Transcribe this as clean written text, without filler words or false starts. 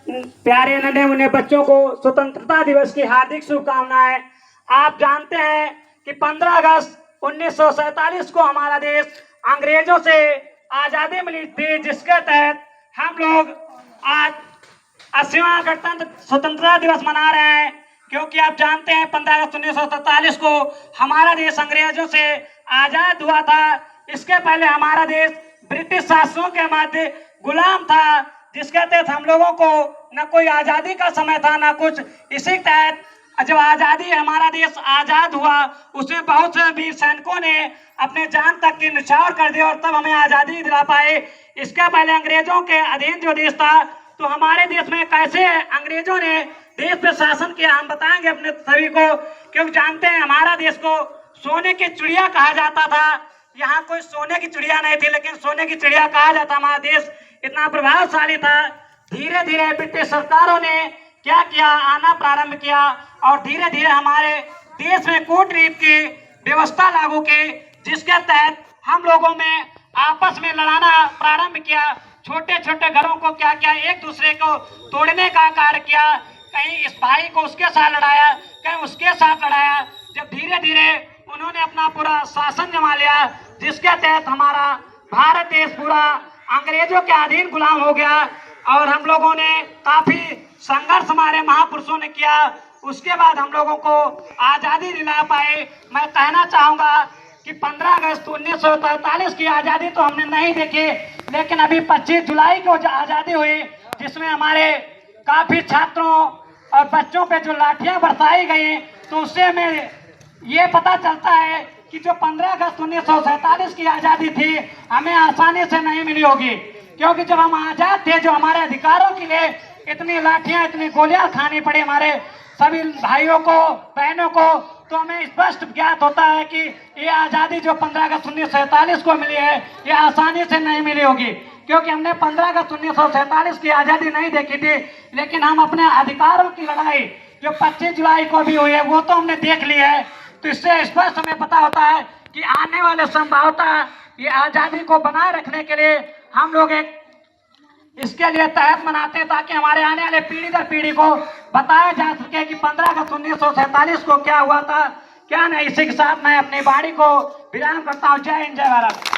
प्यारे नन्हे मुन्ने बच्चों को स्वतंत्रता दिवस की हार्दिक शुभकामनाएं। आप जानते हैं कि 15 अगस्त 1947 को हमारा देश अंग्रेजों से आजादी मिली थी, जिसके तहत हम लोग आज 80वां गणतंत्र स्वतंत्रता दिवस मना रहे हैं। क्योंकि आप जानते हैं 15 अगस्त 1947 को हमारा देश अंग्रेजों से आजाद हुआ था। इसके पहले हमारा देश ब्रिटिश शासकों के मध्य गुलाम था, जिसके तहत हम लोगों को न कोई आजादी का समय था न कुछ। इसी तहत जब आजादी हमारा देश आजाद हुआ, उसमें बहुत से वीर सैनिकों ने अपने जान तक की न्यौछावर कर दिया और तब हमें आजादी दिला पाए। इसके पहले अंग्रेजों के अधीन जो देश था, तो हमारे देश में कैसे अंग्रेजों ने देश पे शासन किया हम बताएंगे अपने सभी को। क्योंकि जानते हैं हमारा देश को सोने की चिड़िया कहा जाता था। यहाँ कोई सोने की चिड़िया नहीं थी, लेकिन सोने की चिड़िया कहा जाता। हमारा देश इतना प्रभावशाली था। धीरे धीरे ब्रिटिश सरकारों ने क्या किया, आना प्रारंभ किया और धीरे धीरे हमारे देश में कूटनीति की व्यवस्था लागू की, जिसके तहत हम लोगों में आपस में लड़ाना प्रारंभ किया। छोटे छोटे घरों को क्या किया, एक दूसरे को तोड़ने का कार्य किया। कहीं इस भाई को उसके साथ लड़ाया, कहीं उसके साथ लड़ाया। जब धीरे धीरे उन्होंने अपना पूरा शासन जमा लिया, जिसके तहत हमारा भारत देश पूरा अंग्रेजों के अधीन गुलाम हो गया और हम लोगों ने काफी संघर्ष हमारे महापुरुषों ने किया। उसके बाद हम लोगों को आजादी दिला पाए। मैं कहना चाहूंगा कि 15 अगस्त 1947 की आजादी तो हमने नहीं देखी, लेकिन अभी 25 जुलाई को आजादी हुई, जिसमें हमारे काफी छात्रों और बच्चों पे जो लाठियां बरसाई गई, तो उससे हमें ये पता चलता है कि जो 15 अगस्त 1947 की आजादी थी, हमें आसानी से नहीं मिली होगी। क्योंकि जब हम आजाद थे, जो हमारे अधिकारों के लिए इतनी लाठियां इतनी गोलियां खानी पड़ी हमारे सभी भाइयों को बहनों को, तो हमें स्पष्ट ज्ञात होता है कि ये आजादी जो 15 अगस्त 1947 को मिली है, ये आसानी से नहीं मिली होगी। क्योंकि हमने 15 अगस्त 1947 की आजादी नहीं देखी थी, लेकिन हम अपने अधिकारों की लड़ाई जो 25 जुलाई को भी हुई है, वो तो हमने देख ली है। तो इससे स्पष्ट हमें पता होता है कि आने वाले संभवतः ये आजादी को बनाए रखने के लिए हम लोग एक इसके लिए तहत मनाते हैं, ताकि हमारे आने वाले पीढ़ी दर पीढ़ी को बताया जा सके कि 15 अगस्त 1947 को क्या हुआ था, क्या नहीं। इसी के साथ मैं अपनी वाणी को विराम करता हूँ। जय हिंद, जय भारत।